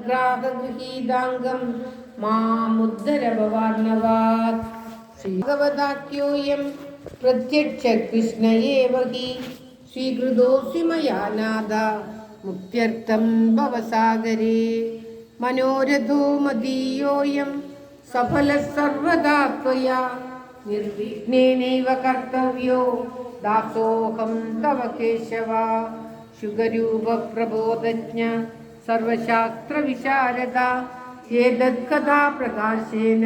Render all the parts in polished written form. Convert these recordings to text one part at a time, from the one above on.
ഗ്രാഹഗൃഹീതാംഗം മാമുദ്ധരഭവാർണവാത്. ശ്രീഭഗവതാഖ്യോയം പ്രത്യക്ഷ കൃഷ്ണ ഏവ ഹി സ്വീകൃതോऽസ്മി മയാ നാഥ മുക്ത്യർത്ഥം ഭവസാഗരേ. മനോരഥോ മദീയോऽയം സഫലഃ സർവദാ ത്വയാ നിർവിഘ്നേനൈവ കർത്തവ്യോ ദാസോഹം തവ കേശവ. ശുഗരൂപ പ്രബോധജ്ഞ സർവശാസ്ത്ര വിശാരദ ഏതത്കഥാ പ്രകാശേന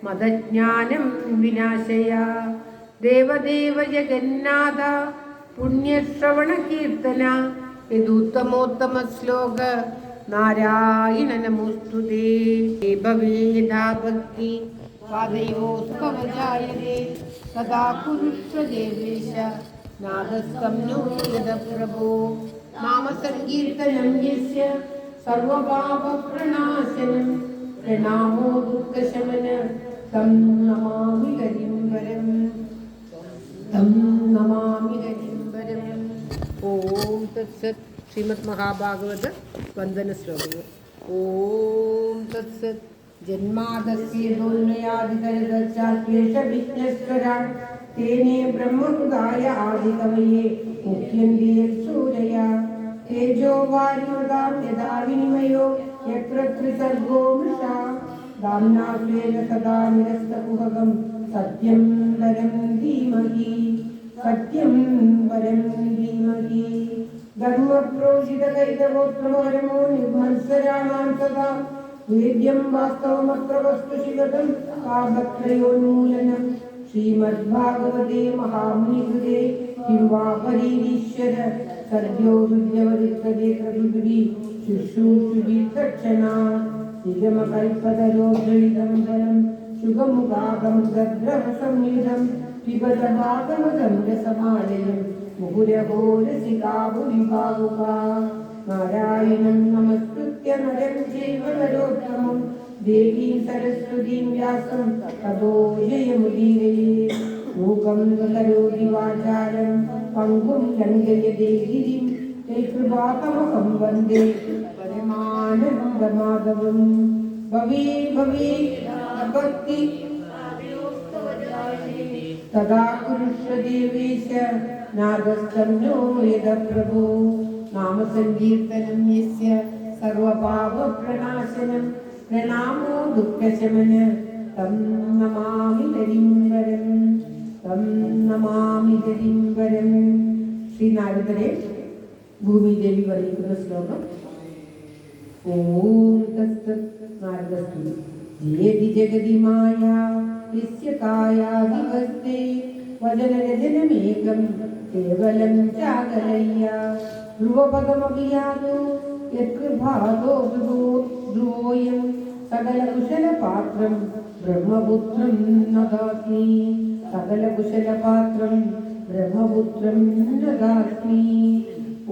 മദജ്ഞാനം വിനാശയ. ദേവദേവ ജഗന്നാഥ പുണ്യശ്രവണ കീർത്തന യദുത്തമോത്തമ ശ്ലോക നാരായണ നമോസ്തുതേ. ഭവേദാ ഭക്തി പാദയോസ്തവജായതേ തഥാ കുരുഷ്വ ദേവേശ നാദസ്തം നോ യദ പ്രഭോ. നാമസങ്കീർത്തനം യസ്യ സർവപാപപ്രണാശനം പ്രണാമോ ദുഃഖശമന തം നമാമി ഹരിം വരം. തം നമാമി ഹരിം വരം. ഓം തത്സത്. ശ്രീമദ് മഹാഭാഗവത വന്ദന ശ്ലോകങ്ങൾ. ഓം തത്സത്. ജന്മാദസ്യ ദോന്മയാദിതരദശ്ചാത്യേഷ വിഘ്നസ്വരാട് തേനേ ബ്രഹ്മഹൃദായ ആദികവയേ മുഹ്യന്തി യത്സൂരയ. തേജോ വാരിമൃതാം യഥാ വിനിമയോ യത്ര ത്രിസർഗോ മൃഷാ ധാമ്നാ സ്വേന സദാ നിരസ്തകുഹകം സത്യം വരം ധീമഹി. സത്യം വരം ധീമഹി. ധർമ്മപ്രോഷിതകൈതഗോത്രമോ നിർമത്സരാണാം സദാ വേദ്യം വാസ്തവമത്ര വസ്തുശിവതം പാപത്രയോന്മൂലനം. ശ്രീമദ്ഭാഗവതേ മഹാമുനികൃതേ കിം വാ പരീരീശ്വര സർഗ്യോ ഹൃദ്യവതിഷ്ഠതേ പ്രഭൃതി ശുശ്രൂഷുഭിർദക്ഷണാ. നിഗമകൽപതരോദ്ധരിതം ഫലം ശുഖമുഖാകം ഗദ്രവസംയുധം പിബത ഭാഗവതം രസമാലയം മുഹുരഹോ രസികാ ഭുവി ഭാവുകാ. നാരായണം നമസ്കൃത്യ നരം ചൈവ നരോത്തമം ദേവീം സരസ്വതീം വ്യാസം തതോ ജയമുദീരയേത്. മൂകം കരോതി വാചാരം പങ്കും ലംഘയതേ ഗിരിം യത്കൃപാതമഹം വന്ദേ പരമാനന്ദമാധവം. ഭവേ ഭവേ ഭക്തി തദാ കുരുഷ്വ ദേവേശ നാദസ്തം നോ യദ പ്രഭോ. നാമസങ്കീർത്തനം യസ്യ സർവപാപപ്രണാശനം പ്രണാമോ ദുഃഖശമന തം നമാമി ഹരിം വരം. തം നമാമി ഹരിം വരം. ശ്രീനാരദരെ ഭൂമിദേവി വരിക്കുന്ന ശ്ലോകം. ഓം തത്സത്. നാരദസ്തുതി. ജയതി ജഗതി മായാ യസ്യ കായാദിവസ്തേ വചനരചനമേകം കേവലം ചാകലയ്യ. ധ്രുവപദമഭിയാതോ യത്കൃപാദോ ധ്രുവോയം സകലകുശലപാത്രം ബ്രഹ്മപുത്രം നദാസ്മി. സകലകുശലപാത്രം ബ്രഹ്മപുത്രം നദാസ്മി.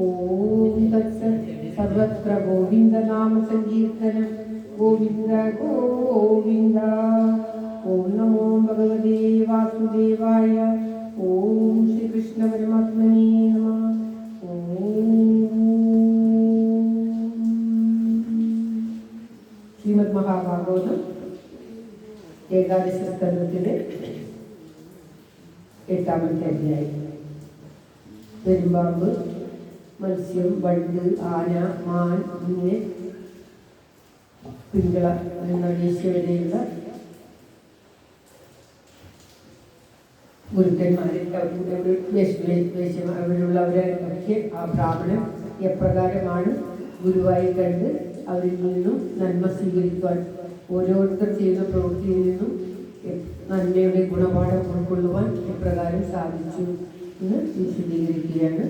ഓം തത്സത്. സർവത്ര ഗോവിന്ദനാമ സങ്കീർത്തനം. ഗോവിന്ദ ഗോവിന്ദ. ഓം നമോ ഭഗവതേ വാസുദേവായ. ഓം ശ്രീകൃഷ്ണ പരമാത്മനേ നമഃ. ശ്രീമദ് മഹാഭാഗവതം ഏകാദശ സ്കന്ധത്തിലെ 8ാമത്തെ അധ്യായം. പെരുമ്പാമ്പ്, മത്സ്യം, വണ്ട്, ആന, മാൻ, ഇങ്ങനെ പിങ്കള വരെയുള്ള ഗുരുക്കന്മാരെ അവരുള്ളവരെ ഒക്കെ ആ ബ്രാഹ്മണൻ എപ്രകാരമാണ് ഗുരുവായി കണ്ട് അവരിൽ നിന്നും നന്മ സ്വീകരിക്കുവാൻ, ഓരോരുത്തർ ചെയ്യുന്ന പ്രവൃത്തിയിൽ നിന്നും നന്മയുടെ ഗുണപാഠം ഉൾക്കൊള്ളുവാൻ എപ്രകാരം സാധിച്ചു എന്ന് വിശദീകരിക്കുകയാണ്.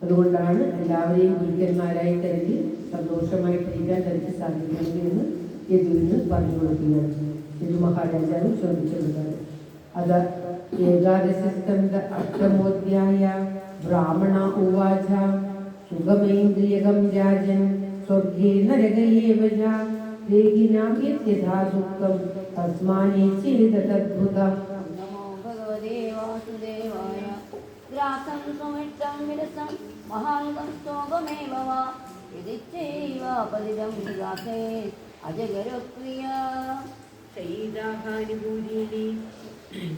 അതുകൊണ്ടാണ് എല്ലാവരെയും ഗുരുക്കന്മാരായി കരുതി സന്തോഷമായി പഠിക്കാൻ തനിക്ക് സാധിക്കണമെന്ന് യദുവിന് പറഞ്ഞു കൊടുക്കുകയാണ്. യദു മഹാരാജാവ് ചോദിച്ചതാണ്. അത് ഏകാദശസ്കന്ധ അഷ്ടമോധ്യായ. ബ്രാഹ്മണ ഉവാച സുഖമൈന്ദ്രിയകം രാജൻ സ്വർഗേ നരകയേവ ദേഹിനാം യഥാ ദുഃഖം തസ്മാനേ ചേതദ്ഭുതം. നമോ ഭഗവതേ വാസുദേവായ. ഗ്രാസം സുമിഷ്ടം വിരസം മഹാന്തം സ്തോകമേവ വാ യതിച്ചൈവ പതിതം വികാസേ അജഗരക്രിയ ശൈതാഹാനുകൂലീനി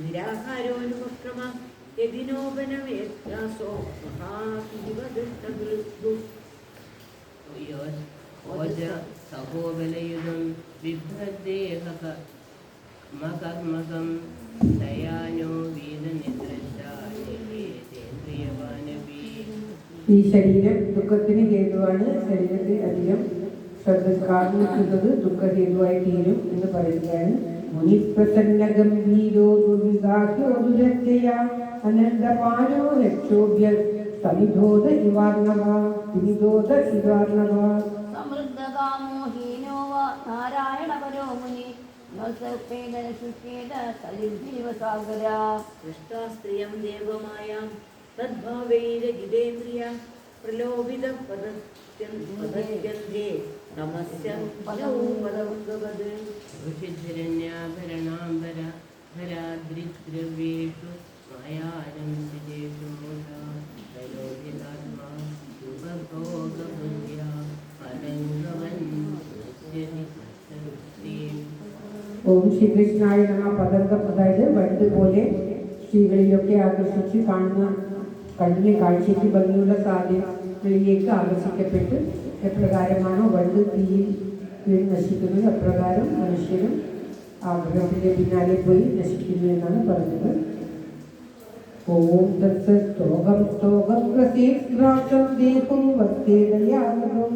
നിരാഹാരോനുപക്രമ യതിനോപനമേത്യാസോ മഹാകിരിവദൃഷ്ടഗൃഹു ഓജ സഹോബലയുധം വിഭ്രദേഹക മകർമകം ദയാനോ വീതനിദ്രേന്ദ്രിയവാനവീ. ഈ ശരീരം ദുഃഖത്തിന് ഹേതുവാണ്. ശരീരത്തിൽ അധികം ശ്രദ്ധ കാണിക്കുന്നത് ദുഃഖഹേതുവായി തീരും എന്ന് പറയുകയാണ്. മുനിപ്രസന്ന ഗംഭീരോ ദുർവികാഹ്യോ ദുരത്യയ അനന്തമാനോ ലക്ഷോഭ്യ സമിധോദ ഇവാർണവ വിനിധോദ ഇവാർണവ. സമൃദ്ധകാമോഹീനോ വാ നാരായണപരോ മുനി സലിജീവസാഗര ദൃഷ്ടാസ്ത്രിയം ദേവമായാം തദ്ഭാവൈരജിതേന്ദ്രിയ പ്രലോഭിത പദത്യന്തേ നമസ്യം പദവംഗവദ്. ഋഷിധരണ്യാഭരണാംബര ഭരാദ്രിദ്രവ്യേഷു മായാരംസിതേഷു മൂഢാലോകിതാത്മാ ഉപഭോഗബുദ്ധ്യാ പരംഗവൻ നശ്യതി ശക്തിം. ഓം ശ്രീകൃഷ്ണായ നമഃ. പതംഗം അതായത് വണ്ട് പോലെ സ്ത്രീകളിലൊക്കെ ആകർഷിച്ച് കാണുന്ന കണ്ണിന് കാഴ്ചയ്ക്ക് ഭംഗിയുള്ള സാധ്യതകളിലേക്ക് ആകർഷിക്കപ്പെട്ട് എപ്രകാരമാണോ വണ്ട് തീയിൽ വീണ് നശിക്കുന്നത് അപ്രകാരം മനുഷ്യരും ആഗ്രഹത്തിന്റെ പിന്നാലെ പോയി നശിക്കുന്നു എന്നാണ് പറഞ്ഞത്. ഓം തത്സോകം സ്തോകം പ്രസീക്രാസം ദേഹം വർത്തേതയാമകം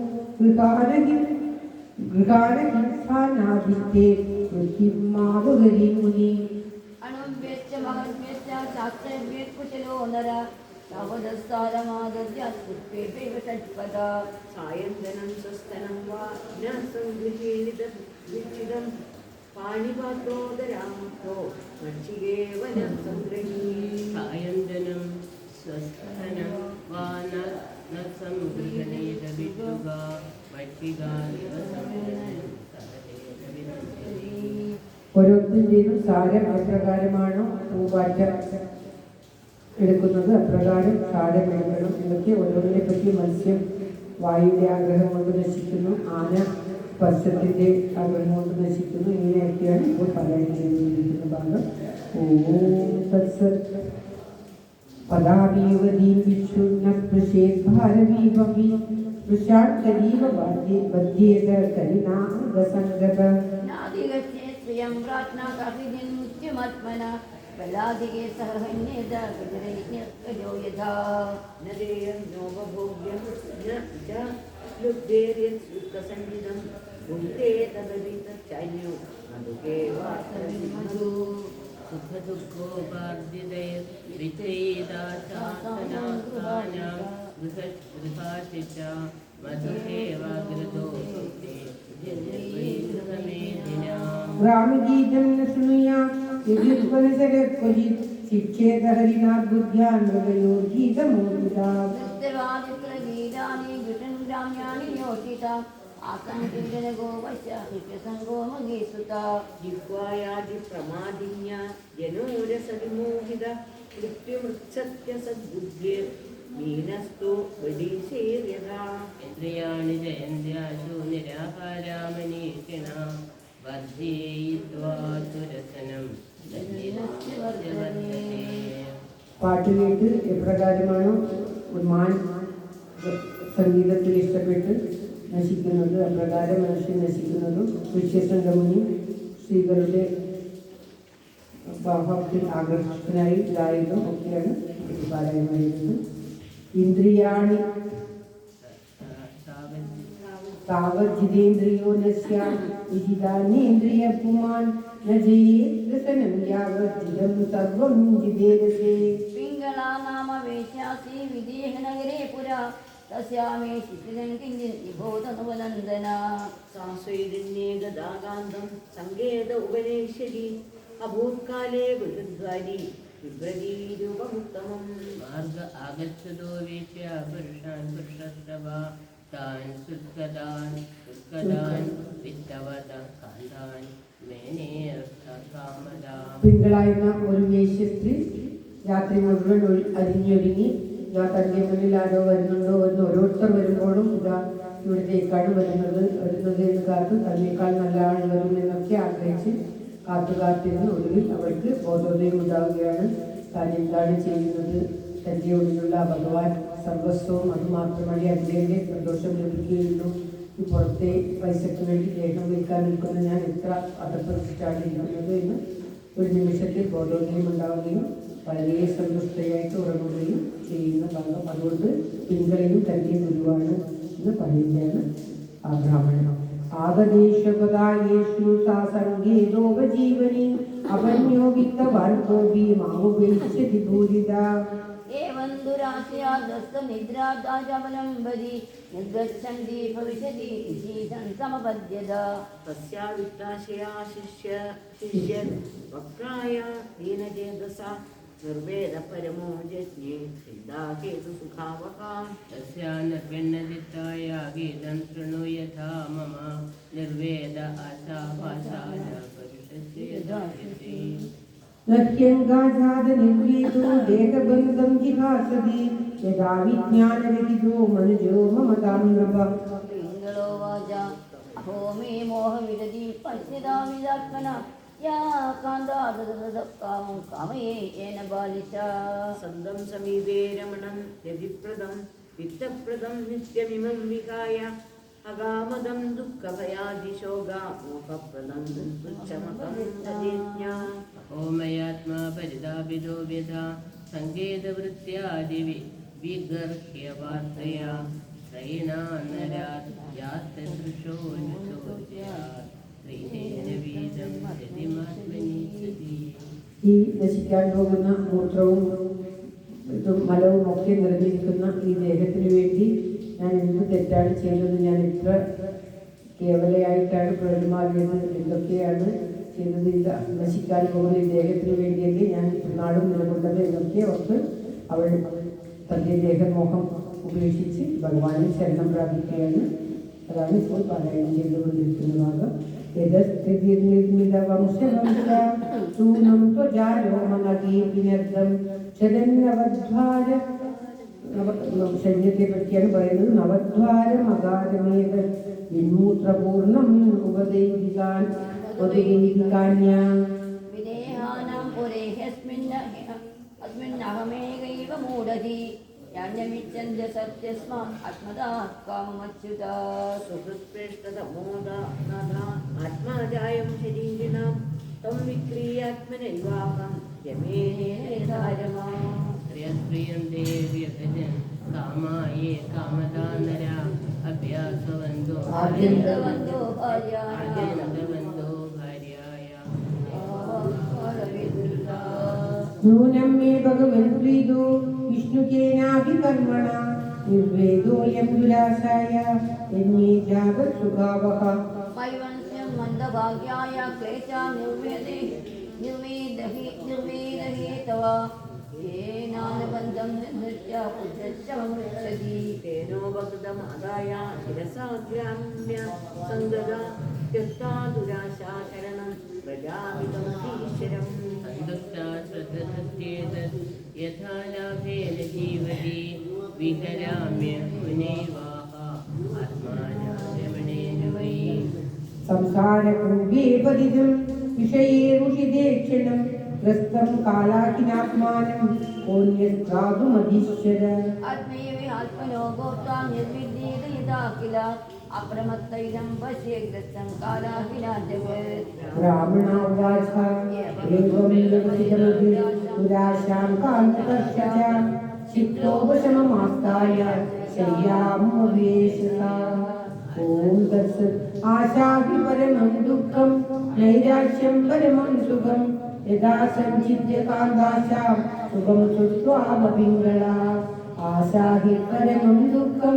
ഗൃഹാനഹിംസാനാദിത്യേ കൃത്രിമാവഹരി മുനി. അണുഭ്യശ്ച മഹദ്ഭ്യശ്ച ശാസ്ത്രഭ്യഃ കുശലോ നര നവദസ്സാരമാദദ്യ പുഷ്പേഭൈവ ഷഡ്പദ. സായന്തനം സ്വസ്തനം വാ ന സംഗൃഹീതം പാണിപാത്രോദരാമോ മക്ഷികേവലം സംഗ്രഹീ. സായന്തനം സ്വസ്ഥനം വാ ന സംഗൃഹണേത വിദ്യുഗാ ഭക്ഷികാലിവ സംഗ്രഹണം സഹദേവ വിദഗ്ധേ. ഓരോരുത്തരുടെയും സാരം എപ്രകാരമാണോ പൂമ്പാറ്റ എടുക്കുന്നത് അപ്രകാരം സാരം എടുക്കണം. ഇതൊക്കെ ഓരോന്നിനെ പറ്റി മത്സ്യം വായുവിൻ്റെ ആഗ്രഹം കൊണ്ട് നശിക്കുന്നു, ആന സ്പർശത്തിൻ്റെ ആഗ്രഹം കൊണ്ട് നശിക്കുന്നു. ഇങ്ങനെയൊക്കെയാണ് ഇപ്പോൾ പറയാൻ ചെയ്തിരിക്കുന്ന ഭാഗം. ഓം തത്സത് പദാവീവതീം വിക്ഷുന്ന സ്പൃശേത് ഭാരവീവമി സ്പൃശാത്തരീവ ബധ്യേത കരിനാംഗസംഗത. നാദിഗച്ഛേ സ്വയം പ്രാജ്ഞാ കാർത്തികൻ മുത്യമത്മന ബലാധികേ സഹന്യേത ഗജരൈജ്ഞോ യഥാ. നരേയം നോപഭോഗ്യം ന ച ലുബ്ധേര്യസുഖസംഗീതം ഭുക്തേ തദവിതചൈന്യോ മധുകേ വാസവിമധു. സുഖദുഃഖോപാർജിതൈർവിചൈതാശാസനാസ്ഥാനാം ഗൃഹാശിച്ച മധുഹേവാഗ്രതോ ഗ്രാമഗീതം ന ശൃണുയാം യജിത്വനസരക്വചിത് ശിക്ഷേത ഹരിനാദ്ബുദ്ധ്യാൻ ഹൃദയോർഗീതമോദിതാ. ഗീതാനി വിഷൻ ഗ്രാമ്യാണി യോഷിത ആസംഗോ വശസംഗോ മഗീസുത. ജിഹ്വായാദി പ്രമാദിന്യ ജനോരസവിമോഹിത മൃത്യുമൃത്സത്യ സദ്ബുദ്ധിർ മീനസ്തു വടീശേര്യതാ. ഇന്ദ്രിയാണി ജയന്ത്യാശു നിരാഹാരാമനീഷിണ വർദ്ധയിത്വാ സുരസനം പാട്ട് കേട്ട് എപ്രകാരമാണോ മാൻ സംഗീതത്തിൽ ഇഷ്ടപ്പെട്ട് നശിക്കുന്നത് അപ്രകാരം മനുഷ്യൻ നശിക്കുന്നതും ഋഷ്യശൃംഗമുനി സ്ത്രീകളുടെ ഭാവത്തിൽ ആകർഷകനായി ഇതായതും ഒക്കെയാണ് പാരായണമായിരുന്നത്. ഇന്ദ്രിയാണി താവജിതേന്ദ്രിയോ നശ്യാനിന്ദ്രിയ പുമാൻ നജയേതനം യാവജിതം സർവം ജിതേരസേ. പിംഗളാ നാമ വേശ്യാസി വിദേഹനഗരേ പുരാ തസ്യാമേ ശിശിരൻ കിഞ്ചിത് നിബോധനുവനന്ദന. സാസ്വൈരണ്യേ ഗദാകാന്തം സങ്കേത ഉപനേശ്വരി അഭൂത്കാലേ ബൃഹദ്വാരി വിഭ്രതീരൂപമുത്തമം. മാർഗ ആഗച്ഛതോ വീക്ഷ്യ പുരുഷാൻ പുരുഷസ്രവാ താൻ സുസ്കദാൻ വിത്തവത കാന്താൻ മേനേർത്ഥകാമദാ. പിങ്കളായിരുന്ന ഒരു വേശ്യസ്ത്രീ രാത്രി മുഴുവൻ അരിഞ്ഞൊരുങ്ങി തന്റെ മുന്നിൽ ആരോ വരുന്നുണ്ടോ എന്ന് ഓരോരുത്തർ വരുമ്പോഴും ഇതാ ഇവിടത്തേക്കാണ് വരുന്നത് എന്ന് കാത്ത് തന്നേക്കാൾ നല്ല ആൾ വരും എന്നൊക്കെ ആഗ്രഹിച്ച് കാത്തിരുന്ന് ഒടുവിൽ അവൾക്ക് ബോധോദയം ഉണ്ടാവുകയാണ്. താൻ എന്താണ് ചെയ്യുന്നത്, തൻ്റെ ഉള്ളിലുള്ള ഭഗവാൻ സർവസ്വവും അതുമാത്രമേ അതിൻ്റെ സന്തോഷം ലഭിക്കുകയുള്ളൂ. ഈ പുറത്തെ പൈസയ്ക്ക് വേണ്ടി ദേഹം വയ്ക്കാൻ നിൽക്കുന്ന ഞാൻ എത്ര അധപ്രതിഷ്ഠാണ് ഇരിക്കുന്നത് എന്ന് ഒരു നിമിഷത്തിൽ ബോധോദയം ഉണ്ടാവുകയും വളരെ സന്തുഷ്ടയായിട്ട് ഉറങ്ങുകയും ചെയ്യുന്ന ഭാഗം. അതുകൊണ്ട് പിങ്കളയും തൻ്റെ ഗുരുവാണ് എന്ന് പറയുകയാണ് ആ ബ്രാഹ്മണൻ. ആഗദേശപദായേഷു സാ സംഗീതോപജീവനി അവന്യോവിത്തവാൻ കോപി മാമുപേക്ഷ്യതി ഭൂരിത. एवं दुरास्यादस्तनिद्रादाजवलम्बरि निर्गच्छन्ति भविष्यति शीतं समपद्यत. तस्या वित्ताशया शिष्य वक्राय दीनचेतसा निर्वेदपरमो जज्ञे सिद्धाकेतु सुखावहा. तस्या निर्भिन्नदित्ताय गीतं शृणु यथा मम निर्वेद आशापाशाय परुषस्य यथायति. नत्यङ्गाजातनिर्वेदो देहबन्धं जिहासति यदा विज्ञानविदितो मनुजो ममतां नृप. पिङ्गलो वाच अहो मे मोहविदधि पश्यतामिदात्मना या कान्तादकामं कामये येन बालिशा. सन्दं समीपे रमणं यदिप्रदं वित्तप्रदं नित्यमिमं विहाय अगामदं दुःखभयादिशोगा मोहप्रदं तुच्छमकं तदेज्ञा. ओमयात्मा परितापितो व्यथा सङ्केतवृत्त्यादिविगर्ह्यवार्तया त्रयीणान्नरात् यास्तदृशो नुसोऽस्यात् त्रयीणेन वीदं यदिमात्मनि सति. ഈ നശിക്കാൻ പോകുന്ന മൂത്രവും മലവും ഒക്കെ നിറഞ്ഞിരിക്കുന്ന ഈ ദേഹത്തിന് വേണ്ടി ഞാൻ എന്ത് തെറ്റാണ് ചെയ്തത്, ഞാൻ എത്ര കേവലയായിട്ടാണ് പെരുമാറിയത്, എന്തൊക്കെയാണ് ചെയ്തത്, ഇത് നശിക്കാൻ പോകുന്ന ഈ ദേഹത്തിന് വേണ്ടിയല്ലേ ഞാൻ നാളും നിലകൊണ്ടത് എന്നൊക്കെ ഓർത്ത് അവൾ തൻ്റെ ദേഹമോഹം ഉപേക്ഷിച്ച് ഭഗവാനെ ശരണം പ്രാപിക്കുകയാണ്. അതാണ് ഇപ്പോൾ പാരായണം ചെയ്തുകൊണ്ടിരിക്കുന്ന ഭാഗം. ൂനം ത്വജാരോമനീപിനർദ്ദം ചരന്നവദ്വാര. ശരീരത്തെ പറ്റിയാണ് പറയുന്നത്. നവദ്വാരം അഗാധമേത വിമൂത്രപൂർണം ഉപദേവികാൻ विदेहानां पुरेह्यस्मिन्नहमेकैव मूढति यान्यमिच्छन्त्य सत्यस्मात् आत्मदात् काममच्युता. सुहृत्प्रेष्ठतमोदानादा आत्माजायं शरीरिणां तं विक्रीयात्मनैवाहं यमेनेधारमा. प्रियं देव्यभजन् कामाये कामदा नरा अभ्यासवन्तो आद्यन्तवन्तो भार्याय नूनं मे भगवन् प्रीतो विष्णुकेनाभिकर्मणा निर्वेदोऽयं दुराशाय यन्मे जागत् सुखावः. वैवंस्यं मन्दभाग्याय क्लेशा निर्वेदहेतव येनानुबन्धं निर्दृश्य पुत्रश्चमृच्छति. तेनोपकृतमादाय शिरसाग्राम्य सङ्गदा त्यक्ता दुराशा शरणं प्रजामितं ईश्वरम्. सन्दुष्टा श्रद्धसत्येतत् यथा लाभेन जीवति विकराम्य मुनैवाह आत्मानायमनेन वै. संसारकूपे पतितं विषये रुषिते क्षणं ग्रस्तं कालाकिनात्मानं कोऽन्यस्त्रातुमधीश्वर. आत्मैव आत्मनो गोप्ता निर्विद्येत यदा किल अप्रमत्तैनं पश्येग्रस्तं कालाकिनाजगत्. ब्राह्मणोवाच एवं लक्षितमपि दुराशां कान्तकर्षया चित्तोपशममास्ताय शय्यामुपवेशसा. ॐ तत्सत्. आशाहि परमं दुःखं नैराश्यं परमं सुखं यदा सञ्चित्य कान्ताशां सुखं श्रुत्वामपिङ्गला. आशाहि परमं दुःखं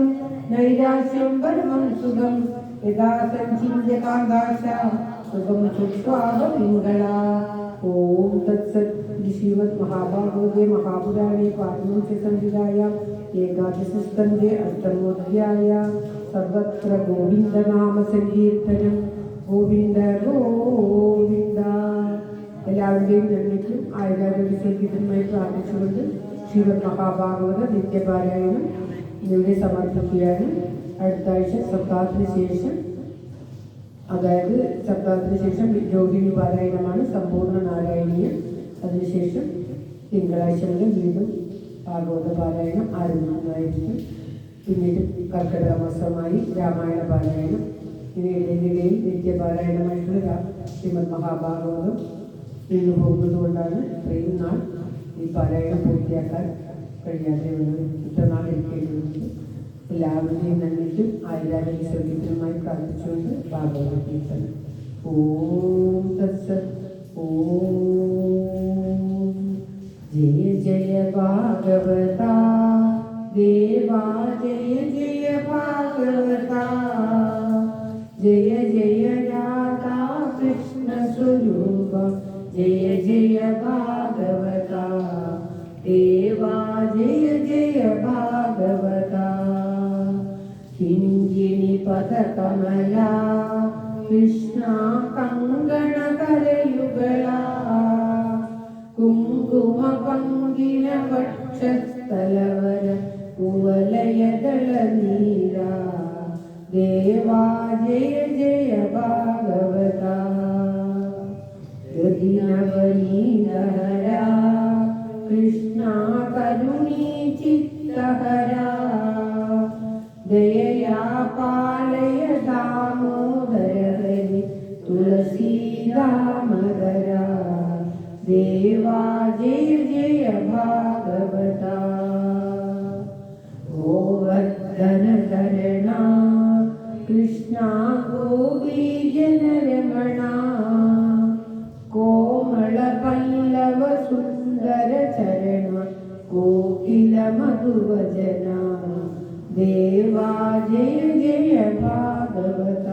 नैराश्यं परमं सुखं यदा सञ्चित्य कान्ताशां सुखं श्रुत्वामपिङ्गला. ॐ तत्सत्. श्रीमद् महाभागवते महापुराणे पारमहंस्य संहितायां एकादशस्कन्धे अष्टमोऽध्याय. सर्वत्र गोविन्दनाम सङ्कीर्तनं गोविन्द गोविन्द. എല്ലാവരുടെയും നന്മയ്ക്കും ആയുരാരോഗ്യ സംഗീതമായി പ്രാർത്ഥിച്ചുകൊണ്ട് ശ്രീമദ് മഹാഭാഗവത നിത്യപാരായണം ഇവിടെ സമർപ്പിക്കുകയാണ്. അടുത്ത ആഴ്ച സപ്താഹത്തിന് ശേഷം, അതായത് സപ്താഹത്തിന് ശേഷം രോഹിണി പാരായണമാണ്, സമ്പൂർണ്ണ നാരായണീയം. അതിനുശേഷം തിങ്കളാഴ്ച മുതൽ വീണ്ടും ഭാഗവത പാരായണം ആരംഭിക്കുന്നതായിരിക്കും. പിന്നീട് കർക്കിടക മാസമായി രാമായണ പാരായണം. ഇവയിടയിൽ നിത്യപാരായണമായിട്ടുള്ള ശ്രീമദ് മഹാഭാഗവതം നിന്ന് പോകുന്നതുകൊണ്ടാണ് ഇത്രയും നാൾ ഈ പാരായണം പൂർത്തിയാക്കാൻ കഴിയാതെ വന്നത്. ഇത്ര നാൾ എടുക്കേണ്ടതുണ്ട്. എല്ലാവരുടെയും നന്ദിക്കും ആയിരാരോഗ്യ സൗഖ്യത്തിനുമായി പ്രാർത്ഥിച്ചുകൊണ്ട് ഭാഗവത കീർത്തനം. ഓം തത്സത്. ഓം ജയ ജയ ഭാഗവത ദേവാ, ജയ ജയ ഭാഗവത, ജയ ജയ രാധാ കൃഷ്ണ സ്വരൂപ, ജയ ജയ ഭാഗവത ദേവാ, ജയ ജയ ഭാഗവത. കിഞ്ചിനി പദകമല കൃഷ്ണ കങ്കണ കരയുഗള, കുങ്കുമ പങ്കിന വക്ഷസ്ഥലവര കുവലയദള നീല, ദേവാ ജയ ജയ ഭാഗവത. ഗതിനവനീതഹര കൃഷ്ണ കരുണീ ചിത്തഹര, ദയയാ പാലയ ദാമോദര ഹരി തുളസീദാമദര, ദേവാ ജയ ജയ ഭാഗവത. ഗോവർദ്ധനകരണ കൃഷ്ണ ഗോപീജനരമണ, കോമള പല്ലവ സുന്ദര ചരണ കോകില മധുവചന, ദേവാ ജയ ജയ ഭാഗവത.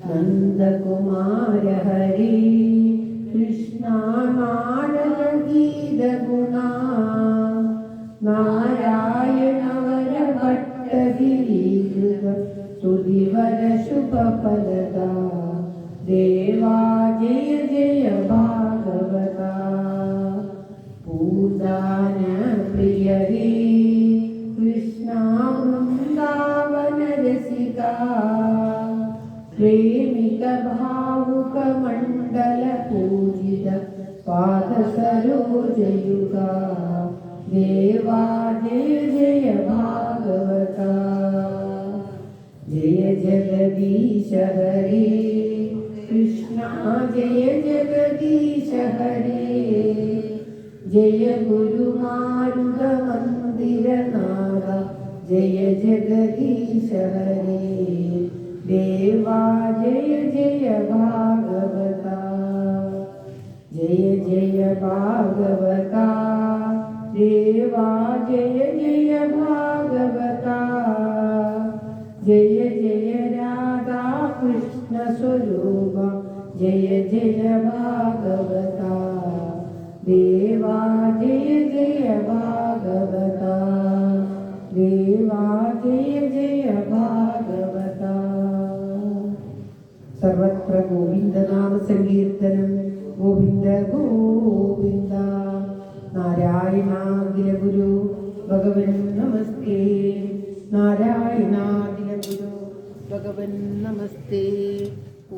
നന്ദകുമാര ഹരി കൃഷ്ണ നാരദ ഗീത ഗുണ, നാരായണ വര ഭട്ടഗിരീകൃത സ്തുതിവര ശുഭഫലദ, ദേവാ ജയ ജയ ഭാഗവത. പൂദാന പ്രിയ ഹേ കൃഷ്ണ വൃന്ദാവന രസിക, പ്രേമിക ഭാവുക മണ്ഡല പൂജിത പാദ സരോജയുഗ, ദേവാ ജയ ജയ ഭാഗവത. ജയ ജഗദീശ ഹരേ കൃഷ്ണ, ജയ ജഗദീശ ഹരേ, ജയ ഗുരുമാരുത മന്ദിരനാഥ, ജയ ജഗദീശ ഹരേ, ദേവാ ജയ ജയ ഭാഗവത. ജയ ജയ ഭാഗവത ദേവാ, ജയ ജയ ഭാഗവത, ജയ ജയ രാധാ കൃഷ്ണ സ്വരൂപ, ജയ ജയ ഭാഗവത, ദേവാ ജയ ജയ ഭാഗവത, ദേവാ ജയ ജയ ഭാഗവത. സർവത്ര ഗോവിന്ദനാമ സങ്കീർത്തനം. ഗോവിന്ദ ഗോവിന്ദ. നാരായണാഖില ഗുരു ഭഗവൻ നമസ്തേ. നാരായണാഖില ഗുരു ഭഗവൻ നമസ്തേ.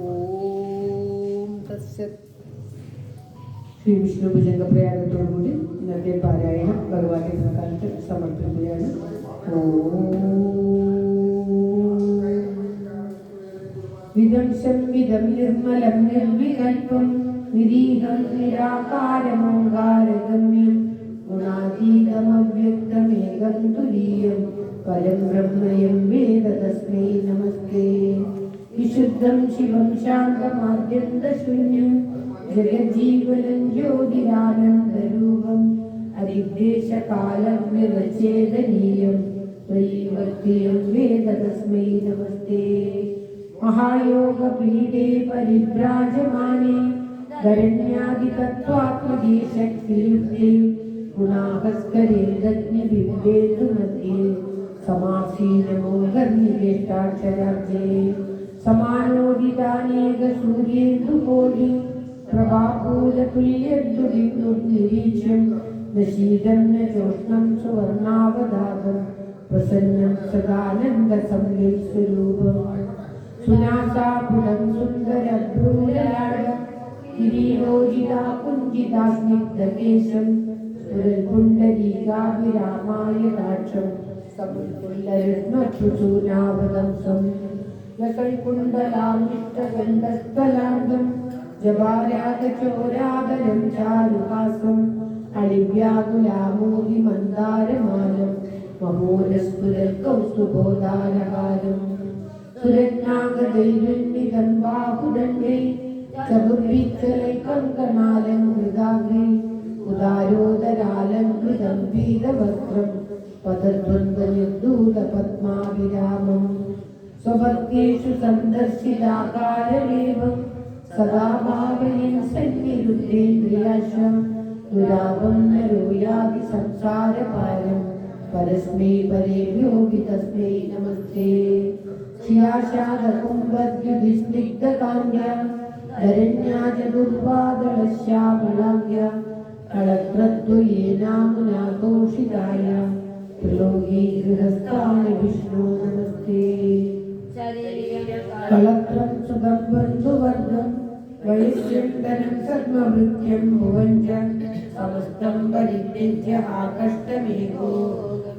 ഓം തസ്സത്. ശ്രീ വിഷ്ണു ഭുജംഗപ്രയാഗത്തോടുകൂടി ഇന്നത്തെ പാരായണം ഭഗവാന്റെ കാലത്ത് സമർപ്പിക്കുകയാണ്. വിദംശം വിദം നിർമ്മലം നിർവികൽപം നിരീഹം നിരാകാരമോങ്കാരഗമ്യം ഗുണാതീതമവ്യക്തമേകം തുരീയം പരം ബ്രഹ്മയം വേദ തസ്മൈ നമസ്തേ. വിശുദ്ധം ശിവം ശാന്തമാദ്യന്തശൂന്യം ജഗജ്ജീവനം ജ്യോതിരാനന്ദരൂപം അരിദേശകാലവ്യവച്ഛേദനീയം ത്രയീവർത്തിയം വേദ തസ്മൈ നമസ്തേ. മഹായോഗപീഠേ പരിഭ്രാജമാനേ ധരണ്യാദിതത്വാത്മകേ ശക്തിയുക്തേ ഗുണാഹസ്കരേ ദജ്ഞബിംബേന്ദുമധ്യേ സമാസീനമോഹർനികേഷ്ടാക്ഷരാബ്ജേ സമാനോദിതാനേക സൂര്യേന്ദുകോടി പ്രഭാകൂലതുല്യദ്ദുരിദുർനിരീക്ഷ്യം ന ശീതം ന ചോഷ്ണം സുവർണാവതാപം പ്രസന്നം സദാനന്ദ സംവിസ്വരൂപം സുനാസാപുരം സുന്ദരഭ്രൂലലാടം കിരീടോജിതാ കുഞ്ചിതാ സ്നിഗ്ധകേശം പുരൽപുണ്ഡരീകാഭിരാമായ ദാക്ഷം സമുൽകുല്ലരത്നചൂനാവതംസം ലസൽകുണ്ടലാമിഷ്ടഗന്ധസ്ഥലാന്തം ജപാരാഗചോരാതരം ചാരുഹാസം അളിവ്യാകുലാമോദി മന്ദാരമാലം മഹോരസ്ഫുരൽ കൗസ്തുഭോദാരഹാരം സുരത്നാഗദൈരുണ്ണിതം ബാഹുദണ്ഡേ ചതുർവിച്ചലൈ കങ്കണാലങ്കൃതാഗ്രേ ഉദാരോദരാലങ്കൃതം പീതവസ്ത്രം പദദ്വന്ദ്വനിർദൂതപദ്മാവിരാമം സ്വഭക്തേഷു സന്ദർശിതാകാരമേവം സദാ ഭാവയൻ സന്നിരുദ്ധേന്ദ്രിയാശ്രം ദുരാപം നരോയാതി സംസാരപാരം പരസ്മൈ പരേഭ്യോ തസ്മൈ നമസ്തേ ശ്യാശാദകുംഭദ്യുതിസ്നിഗ്ധകാന്യ ധരണ്യാ ചതുർവാദളശ്യാമളാംഗ്യ കളത്രദ്വയേനാമുനാഘോഷിതായ ത്രിലോകീ ഗൃഹസ്ഥായ വിഷ്ണു നമസ്തേ കളത്രം സുഖം ബന്ധുവർഗം വൈശ്യന്തനം സദ്മവൃത്യം ഭുവഞ്ച സമസ്തം പരിത്യജ്യ ആകഷ്ടമേകോ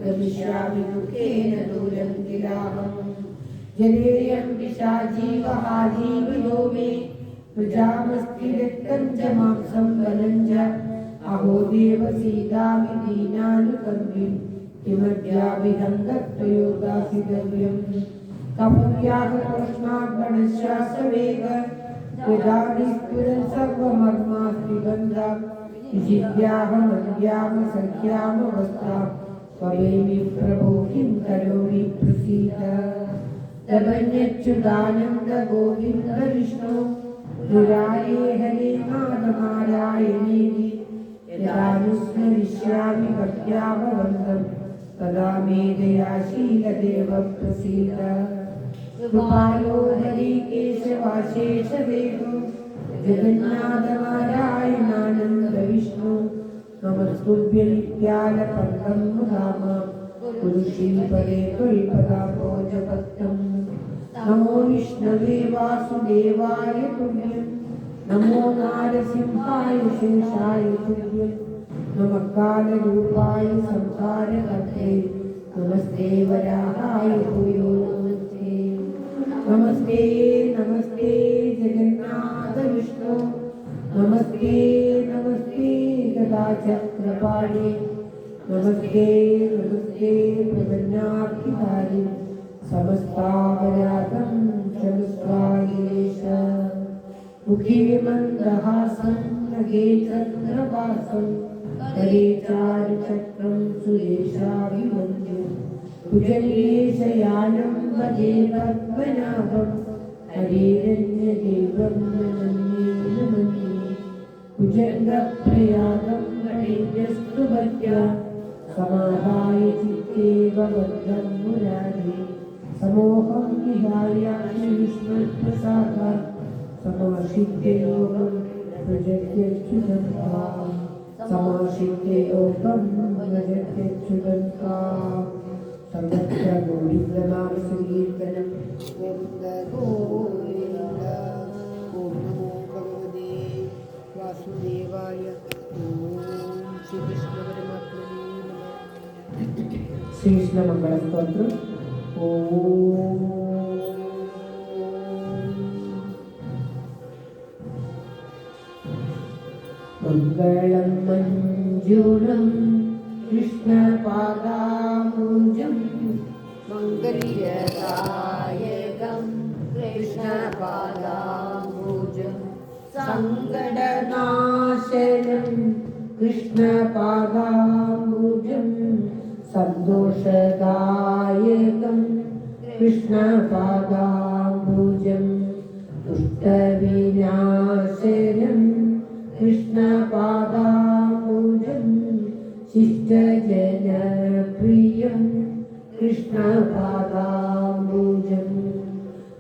ഗമിഷ്യാമി ദുഃഖേന ദൂരം കിലാഹം ജനേയം പിശാചീവഹാജീവയോ മേ പ്രജാമസ്തി രക്തം ച മാംസം ബലം ച അഹോ ദേവ സീതാമി ദീനാനുകമ്പിം കിമദ്യാഭിഹംഗത്വയോ ദാസിതവ്യം കപുര്യാഹോഷ്മാഗ്ഗണശ്വാസവേഗ യദാവിസ്ഫുരൻ സർവമർമാസ്തിബന്ധം വിജിദ്യാഹമദ്യാമ സഖ്യാമവസ്താം സ്വമേമി പ്രഭോ കിം കരോമി പ്രസീദ ലഭന്യച്യുതാനന്ദ ഗോവിന്ദ വിഷ്ണു ദുരായേ ഹരേ നാദനാരായണേതി യദാനുസ്മരിഷ്യാമി ഭക്ത്യാഭവന്തം തദാ മേ ദയാശീലദേവ പ്രസീദ കൃപാലോ ഹരി കേശവാശേഷദേവോ ജഗന്നാഥനാരായണാനന്ദ വിഷ്ണു നമസ്തുഭ്യനിത്യാലപന്തം മുദാമ കുരുശീപരേ ത്വൽപദാംബോജഭക്തം നമോ വിഷ്ണവേ വാസുദേവായ തുഭ്യം നമോ നാരസിംഹായ ശേഷായ തുഭ്യം നമഃ കാലരൂപായ സംസാരകർത്തേ നമസ്തേ വരാഹായ ഭൂയോ നമസ്തേ നമസ്തേ നമസ്തേ ജഗന്നാഥ വിഷ്ണു നമസ്തേ നമസ്തേ ഗദാചക്രപാണി നമസ്തേ നമസ്തേ പ്രപന്നാർത്തിധാരി സമസ്താപരാധം ക്ഷമസ്വായേശ മുഖേ മന്ദഹാസം നഗേ ചന്ദ്രവാസം കരേ ചാരുചക്രം സുരേശാഭിമന്യം ഭുജനേശയാനം വദേ പദ്മനാഭം ഹരേരന്യദേവം നമന്യേ നമന്യേ ഭുജംഗപ്രയാഗം വടേഭ്യസ്തു ഭക്ത്യ സമാധായ ചിത്തേ ഭവദ്ദം മുരാരേ സമോഹം വിഹായ ശ്രീവിഷ്ണുപ്രസാദ സമാശ്രിത്യോകം പ്രജത്യച്യുതം കാം സമാശ്രിത്യോകം പ്രജത്യച്യുതം കാം സർവത്ര ഗോവിന്ദനാമ സങ്കീർത്തനം ഗോവിന്ദ ഗോവിന്ദ ഓം നമോ ഭഗവതേ വാസുദേവായ ഓം ശ്രീകൃഷ്ണ പരമാത്മനേ നമഃ. ശ്രീകൃഷ്ണ മംഗളസ്തോത്രം. ഓം മംഗളം മഞ്ജുളം കൃഷ്ണപാദാംബുജം മംഗല്യദായകം കൃഷ്ണപാദാംബുജം സങ്കടനാശനം കൃഷ്ണപാദാംബുജം സന്തോഷദായകം കൃഷ്ണപാദാംബുജം ദുഷ്ടവിനാശനം കൃഷ്ണപാദാംബുജം ശിഷ്ടജനപ്രിയം കൃഷ്ണപാദാംബുജം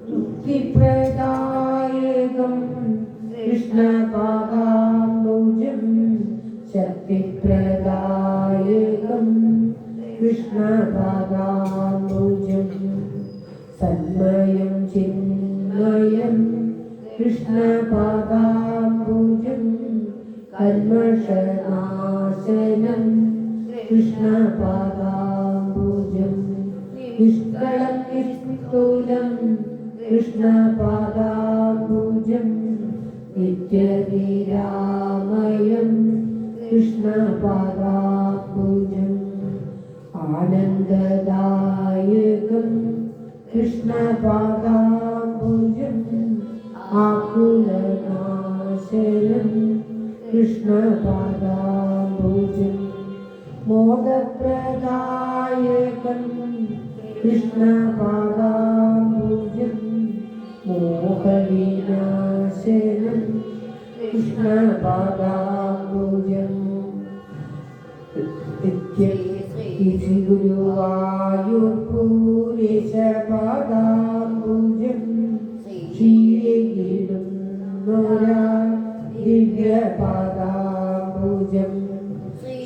മുക്തിപ്രദായകം കൃഷ്ണപാദാംബുജം ശക്തിപ്രദായകം കൃഷ്ണപാദാംബുജം കൃഷ്ണപാദാംബുജം കന്മഷനാശനം കൃഷ്ണപാദാംബുജം നിഷ്കളം നിസ്തുലം കൃഷ്ണപാദാംബുജം നിത്യനിരാമയം കൃഷ്ണപാദാംബുജം ആനന്ദദായകം കൃഷ്ണപാദാംബുജം ആകുലനാശനം കൃഷ്ണപാദാംബുജം മോദപ്രദായകം കൃഷ്ണപാദാംബുജം മോഹവിനാശനം കൃഷ്ണപാദാംബുജം ഗുരുവായൂർപൂരേശപാദാംബുജം ശ്രീയിടുന്നൊരാ ദിവ്യപാദാംബുജം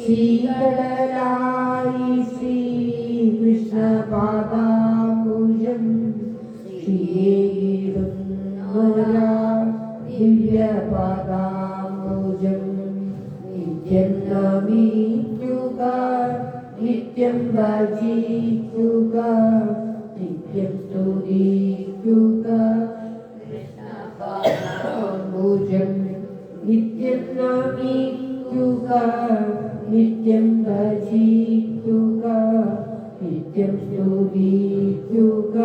ശ്രീകടലായി ശ്രീകൃഷ്ണപാദാംബുജം ശ്രീയിടുന്നൊരാ ദിവ്യപാദാംബുജം നിത്യം നമിക്കുക നിത്യം ഭജിക്കുക നിത്യം സ്തുതിക്കുക കൃഷ്ണപാദാംബുജം നിത്യം നമിക്കുക നിത്യം ഭജിക്കുക നിത്യം സ്തുതിക്കുക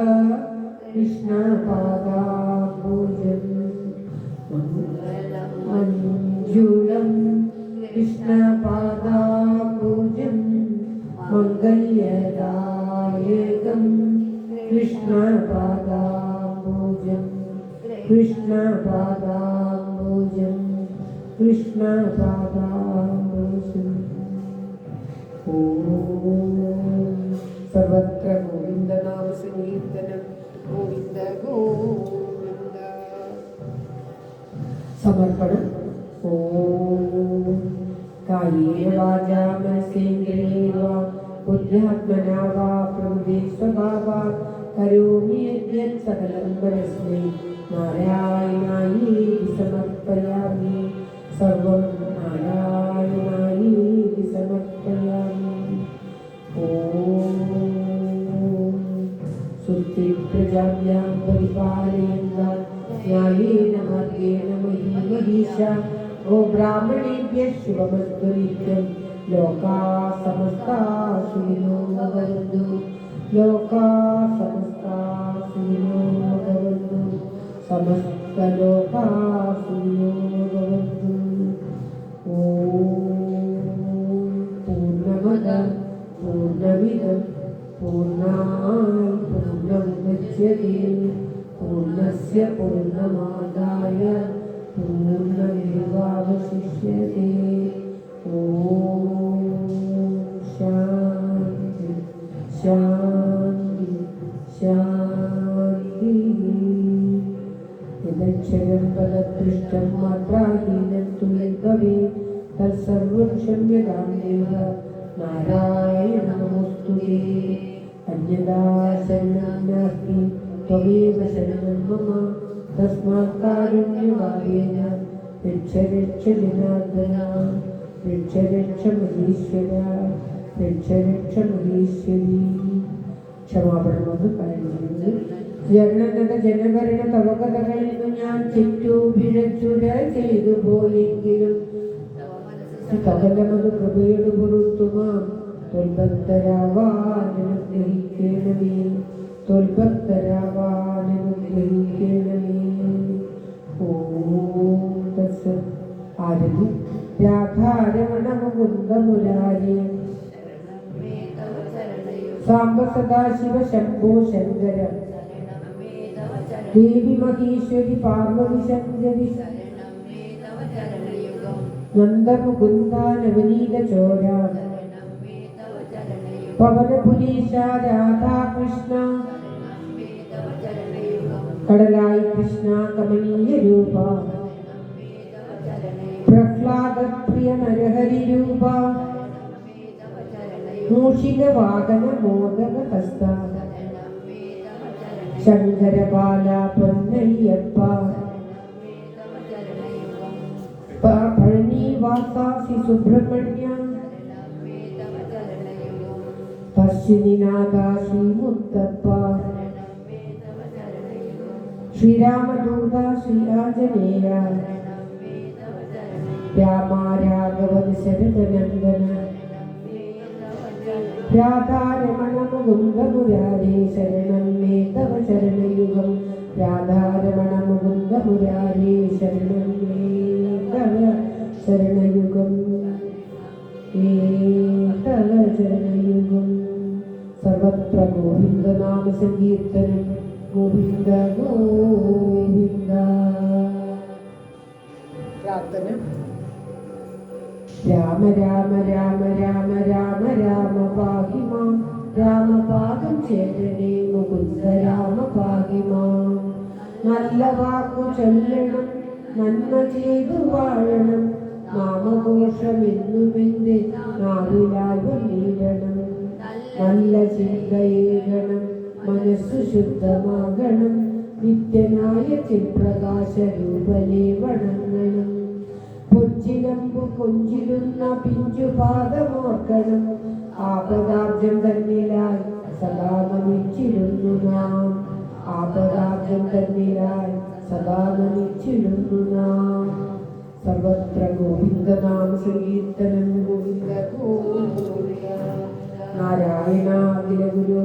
കൃഷ്ണപാദാംബുജം മഞ്ജുളം കൃഷ്ണപാദാംബുജം മംഗല്യദായകം കൃഷ്ണപാദാംബുജം കൃഷ്ണപാദാംബുജം കൃഷ്ണപാദാംബുജം ഓം സർവത്ര ഗോവിന്ദനാമ സങ്കീർത്തനം ഗോവിന്ദ ഗോവിന്ദ സമർപ്പണം ഓം കായേന വാചാ മനസേന്ദ്രിയേണ വാ ബുദ്ധ്യാത്മനാ വാ പ്രകൃതി സ്വഭാവാത് കരോമി യദ്യത് സകലം പരസ്മൈ നാരായണായേതി സമർപ്പയാമി സർവം നാരായണായേതി സമർപ്പയാമി ഓം സുസ്ഥിതി പ്രജാഭ്യാം പരിപാലയന്താം ന്യായേന മാർഗേണ മഹീ മഹീഷാ ഓ ബ്രാഹ്മണേഭ്യഃ ശുഭമസ്തു നിത്യം ലോകാഃ സമസ്താഃ സുഖിനോ ഭവന്തു ലോകാഃ സമസ്താഃ സുഖിനോ ഭവന്തു സമസ്ത ലോകാഃ സുഖിനോ ഭവന്തു ഓം പൂർണ്ണമദ പൂർണ്ണമിദം പൂർണ്ണാത് പൂർണ്ണമുദച്യത്തെ പൂർണ്ണസ്യ പൂർണ്ണമാദായ പൂർണ്ണമേവാവശിഷ്യത്തെ ഓം ശാന്തി ശാന്തി ശാന്തി യദക്ഷരം പദപൃഷ്ടം മാത്രാഹീനം തു യദ്ഭവേത് തത്സർവം ക്ഷമ്യതാം ദേവ നാരായണ നമോസ്തുതേ അന്യഥാ ശരണം നാസ്തി ത്വമേവ ശരണം മമ തസ്മാത് കാരുണ്യഭാവേന രക്ഷ രക്ഷ ജനാർദ്ദന രക്ഷ രക്ഷ മഹീശ്വര രക്ഷ രക്ഷ മഹീശ്വരി ക്ഷമാപണമെന്ന് പറയുന്നത് ജനനഗത ജനഭരണ തവകഥകളിൽ നിന്ന് ഞാൻ ചുറ്റു പിഴച്ചുര ചെയ്തു പോയെങ്കിലും സകലമത് കൃപയുടെ പുറത്തുമാം തൊൽഭക്തരാവാനുഗ്രഹിക്കണമേ തൊൽഭക്തരാവാനുഗ്രഹിക്കണമേ ഓം തത്സത് ആരതി രാധാരമണ മുകുന്ദ മുരാരി സാംബ സദാശിവ ശംഭോ ശങ്കര ദേവി മഹേശ്വരി പാർവതി ശങ്കരി നന്ദമുകുന്ദ നവനീത ചോര പവനപുരീശ രാധാകൃഷ്ണ കടലായി കൃഷ്ണ കമനീയ രൂപ പ്രഹ്ലാദ പ്രിയ നരഹരി രൂപ മൂഷിക വാഹന മോദക ഹസ്ത ശങ്കരപാല പൊന്നയ്യപ്പ പഴനിവാസാസി സുബ്രഹ്മണ്യ പശ്ചിനിനാഥാശി മുത്തപ്പ ശ്രീരാമദൂത ശ്രീ ആഞ്ജനേയ രാമ രാഘവൻ ശരദനന്ദന രാധാരമണ മുകുന്ദ മുരാരേ ശരണം മേ തവ ശരണയുഗം രാധാരമണ മുകുന്ദ മുരാരേ ശരണം മേ തവ ശരണയുഗം തവ ശരണയുഗം സർവത്ര ഗോവിന്ദനാമ സങ്കീർത്തനം ഗോവിന്ദ ഗോവിന്ദ. പ്രാർത്ഥന. രാമ രാമ രാമ രാമ രാമ രാമ പാഹി മാം രാമപാദം ചേരണേ മുകുന്ദ രാമ പാഹി മാം. നല്ല വാക്കു ചൊല്ലണം നന്മ ചെയ്തു വാഴണം നാമഘോഷമെന്നുമെന്റെ നാവിലാൽ വന്നിടണം. നല്ല ചിന്തയേകണം മനസ്സു ശുദ്ധമാകണം നിത്യനായ ചിൽപ്രകാശ രൂപനെ വണങ്ങണം. കൊഞ്ചിലമ്പു കൊഞ്ചിടുന്ന പിഞ്ചുപാദമോർക്കണം ആപദാബ്ജം തന്നിലായി സദാ നമിച്ചിടുന്നു നാം. ആപദാബ്ജം തന്നിലായി സദാ നമിച്ചിടുന്നു നാം. സർവത്ര ഗോവിന്ദനാമ സങ്കീർത്തനം ഗോവിന്ദ ഗോവിന്ദ. നാരായണ അഖില ഗുരു